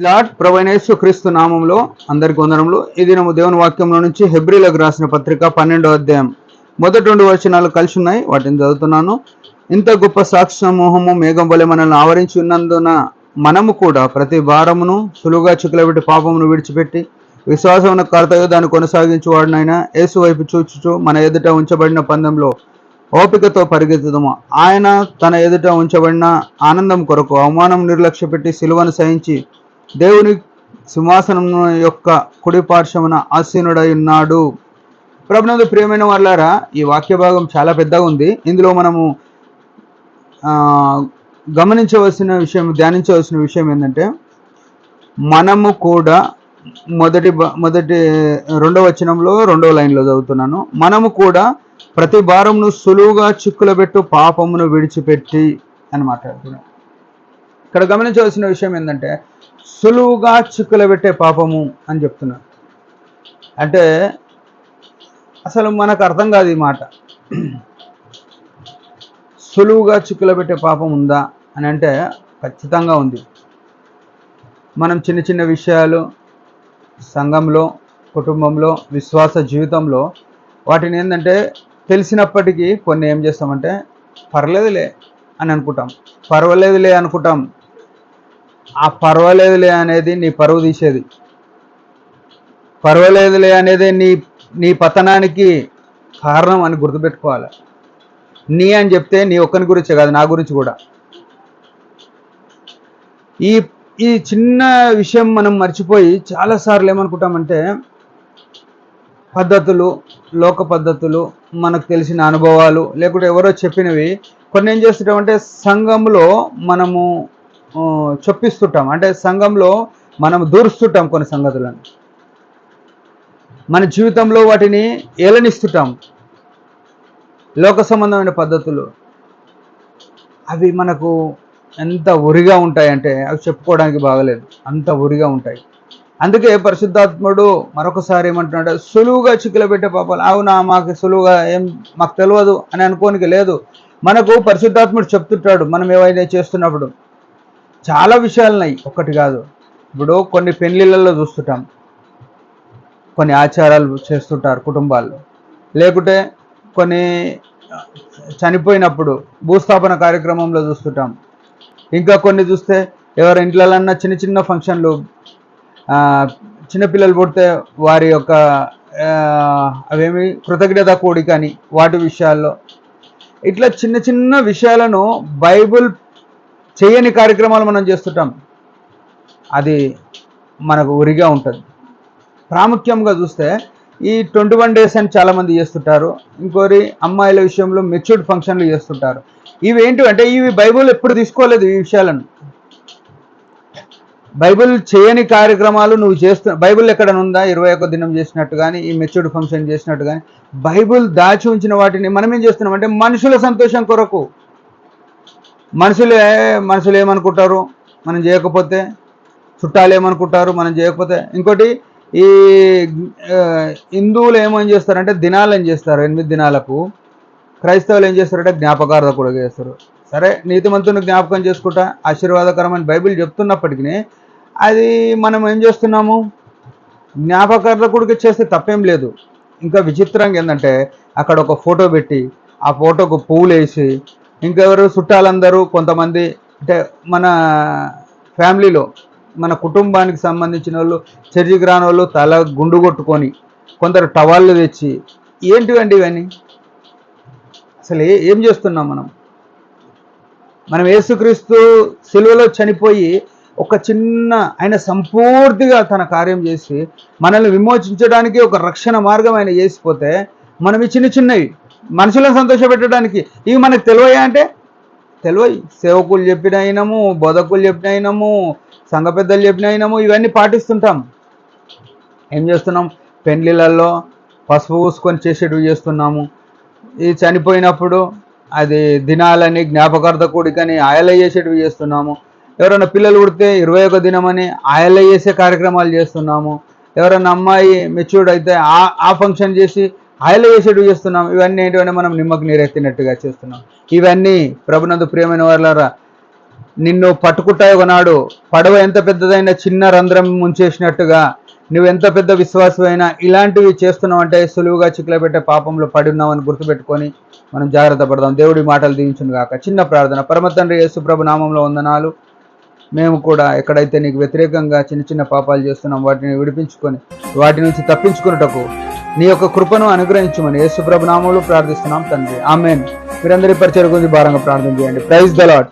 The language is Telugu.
లార్డ్ ప్రభువైన యేసుక్రీస్తు నామంలో అందరికి వందనములు. ఈ దినము దేవుని వాక్యంలో నుంచి హెబ్రీలకు రాసిన పత్రిక 12వ అధ్యాయం మొదటి 2 వచనాలు కలిసి ఉన్నాయి. వాటిని చదువుతున్నాను. ఇంత గొప్ప సాక్షి సమూహము మేఘం వలె మనల్ని ఆవరించి ఉన్నందున మనము కూడా ప్రతి భారమును సులువుగా చిక్కులబెట్టి పాపమును విడిచిపెట్టి విశ్వాసమున కర్తయు దాన్ని కొనసాగించువాడినైనా యేసు వైపు చూచుచు మన ఎదుట ఉంచబడిన పందెంలో ఓపికతో పరిగెత్తుదము. ఆయన తన ఎదుట ఉంచబడిన ఆనందం కొరకు అవమానం నిర్లక్ష్యపెట్టి సిలువను సహించి దేవుని సింహాసనం యొక్క కుడి పార్శ్వమున ఆసీనుడై ఉన్నాడు. ప్రభునందు ప్రియమైన వాళ్ళారా, ఈ వాక్య భాగం చాలా పెద్దగా ఉంది. ఇందులో మనము గమనించవలసిన విషయం, ధ్యానించవలసిన విషయం ఏంటంటే, మనము కూడా మొదటి 2వ వచనంలో 2వ లైన్లో చదువుతున్నాను. మనము కూడా ప్రతి భారమును సులువుగా చిక్కులబెట్టు పాపమును విడిచిపెట్టి అని మాట్లాడుతున్నాం. ఇక్కడ గమనించవలసిన విషయం ఏంటంటే, సులువుగా చిక్కులబెట్టే పాపము అని చెప్తున్నాడు. అంటే అసలు మనకు అర్థం కాదు ఈ మాట. సులువుగా చిక్కులబెట్టే పాపం ఉందా అని అంటే ఖచ్చితంగా ఉంది. మనం చిన్న చిన్న విషయాలు సంఘంలో, కుటుంబంలో, విశ్వాస జీవితంలో వాటిని ఏంటంటే తెలిసినప్పటికీ కొన్ని ఏం చేస్తామంటే పర్లేదులే అని అనుకుంటాం, పర్వాలేదులే అనుకుంటాం. ఆ పర్వాలేదులే అనేది నీ పరువు తీసేది. పర్వాలేదులే అనేది నీ పతనానికి కారణం అని గుర్తుపెట్టుకోవాలి. నీ అని చెప్తే నీ ఒక్కని గురించే కాదు, నా గురించి కూడా. ఈ చిన్న విషయం మనం మర్చిపోయి చాలాసార్లు ఏమనుకుంటామంటే పద్ధతులు, లోక పద్ధతులు, మనకు తెలిసిన అనుభవాలు, లేకుంటే ఎవరో చెప్పినవి కొన్ని ఏం చేస్తుంటామంటే సంఘంలో మనము చొప్పిస్తుంటాం. అంటే సంఘంలో మనం దూరుస్తుంటాం కొన్ని సంగతులను, మన జీవితంలో వాటిని ఏలనిస్తుంటాం. లోక సంబంధమైన పద్ధతులు అవి మనకు ఎంత ఉరిగా ఉంటాయంటే అవి చెప్పుకోవడానికి బాగలేదు, అంత ఉరిగా ఉంటాయి. అందుకే పరిశుద్ధాత్ముడు మరొకసారి ఏమంటున్నాడు, సులువుగా చిక్కులబెట్టే పాపాలు. అవునా, మాకు సులువుగా మాకు తెలియదు అని అనుకోనికి లేదు. మనకు పరిశుద్ధాత్ముడు చెప్తుంటాడు మనం ఏవైనా చేస్తున్నప్పుడు. చాలా విషయాలున్నాయి, ఒక్కటి కాదు. ఇప్పుడు కొన్ని పెళ్ళిళ్ళల్లో చూస్తుంటాం, కొన్ని ఆచారాలు చేస్తుంటారు కుటుంబాల్లో, లేకుంటే కొన్ని చనిపోయినప్పుడు భూస్థాపన కార్యక్రమంలో చూస్తుంటాం. ఇంకా కొన్ని చూస్తే ఎవరి ఇంట్లన్నా చిన్న చిన్న ఫంక్షన్లు, చిన్నపిల్లలు పుడితే వారి యొక్క అవేమి కృతజ్ఞత కూడిక అని వాటి విషయాల్లో, ఇట్లా చిన్న చిన్న విషయాలను బైబిల్ చేయని కార్యక్రమాలు మనం చేస్తుంటాం. అది మనకు ఉరిగా ఉంటుంది. ప్రాముఖ్యంగా చూస్తే ఈ 21 days అని చాలామంది చేస్తుంటారు. ఇంకోరి అమ్మాయిల విషయంలో మెచ్యూర్డ్ ఫంక్షన్లు చేస్తుంటారు. ఇవి ఏంటి అంటే ఇవి బైబిల్ ఎప్పుడు తీసుకోలేదు. ఈ విషయాలను బైబిల్ చేయని కార్యక్రమాలు నువ్వు బైబిల్ ఎక్కడ ఉందా? 21 దినం చేసినట్టు కానీ, ఈ మెచ్యూర్డ్ ఫంక్షన్ చేసినట్టు కానీ బైబిల్ దాచి ఉంచిన వాటిని మనం ఏం చేస్తున్నాం అంటే మనుషుల సంతోషం కొరకు, మనుషులు ఏమనుకుంటారు మనం చేయకపోతే, చుట్టాలు ఏమనుకుంటారు మనం చేయకపోతే. ఇంకోటి, ఈ హిందువులు ఏమని చేస్తారంటే దినాలు ఏం చేస్తారు, 8 దినాలకు. క్రైస్తవులు ఏం చేస్తారంటే జ్ఞాపకార్థ కూడా చేస్తారు. సరే, నీతిమంతుని జ్ఞాపకం చేసుకుంటా ఆశీర్వాదకరమైన బైబిల్ చెప్తున్నప్పటికీ అది మనం ఏం చేస్తున్నాము, జ్ఞాపకార్థకుడికి చేస్తే తప్పేం లేదు. ఇంకా విచిత్రంగా ఏంటంటే అక్కడ ఒక ఫోటో పెట్టి ఆ ఫోటోకు పువ్వులు వేసి, ఇంకెవరు చుట్టాలందరూ కొంతమంది, అంటే మన ఫ్యామిలీలో మన కుటుంబానికి సంబంధించిన వాళ్ళు, చర్చికి రాని వాళ్ళు తల గుండు కొట్టుకొని, కొందరు టవాళ్ళు తెచ్చి, ఏంటివండి ఇవన్నీ? అసలు ఏం చేస్తున్నాం మనం యేసుక్రీస్తు సిలువలో చనిపోయి ఒక చిన్న, ఆయన సంపూర్తిగా తన కార్యం చేసి మనల్ని విమోచించడానికి ఒక రక్షణ మార్గం ఆయన చేసిపోతే, మనం ఈ చిన్న చిన్నవి మనుషులను సంతోషపెట్టడానికి ఇవి మనకు తెలివయా అంటే తెలివయి. సేవకులు చెప్పిన అయినాము, బోధకులు చెప్పిన అయినాము, సంఘ పెద్దలు చెప్పిన అయినాము, ఇవన్నీ పాటిస్తుంటాం. ఏం చేస్తున్నాం, పెండ్లిళ్ళల్లో పసుపు పూసుకొని చేసేటివి చేస్తున్నాము. ఈ చనిపోయినప్పుడు అది దినాలని, జ్ఞాపకార్థ కూడికని ఆయల చేసేటివి చేస్తున్నాము. ఎవరైనా పిల్లలు పుడితే 21 దినమని ఆయల చేసే కార్యక్రమాలు చేస్తున్నాము. ఎవరైనా అమ్మాయి మెచ్యూర్డ్ అయితే ఆ ఫంక్షన్ చేసి ఆయల చేసేటివి చేస్తున్నాం. ఇవన్నీ ఏంటంటే మనం నిమ్మకు నీరెత్తినట్టుగా చేస్తున్నాం. ఇవన్నీ ప్రభునందు ప్రియమైన వాళ్ళారా, నిన్ను పట్టుకుంటాయి ఒకనాడు. పడవ ఎంత పెద్దదైనా చిన్న రంధ్రం ముంచేసినట్టుగా నువ్వెంత పెద్ద విశ్వాసమైనా ఇలాంటివి చేస్తున్నావు అంటే సులువుగా చిక్కులబెట్టే పాపంలో పడి ఉన్నామని గుర్తుపెట్టుకొని మనం జాగ్రత్త పడదాం. దేవుడి మాటలు దీవించును గాక. చిన్న ప్రార్థన. పరమ తండ్రి యేసుప్రభు నామంలో వందనాలు. మేము కూడా ఎక్కడైతే నీకు వ్యతిరేకంగా చిన్న చిన్న పాపాలు చేస్తున్నాం వాటిని విడిపించుకొని వాటి నుంచి తప్పించుకున్నటకు నీ యొక్క కృపను అనుగ్రహించమని యేసుప్రభు నామంలో ప్రార్థిస్తున్నాం తండ్రి. ఆమేన్. మీరందరి పరిచయం గురించి భారంగా ప్రార్థన చేయండి. Praise the lord.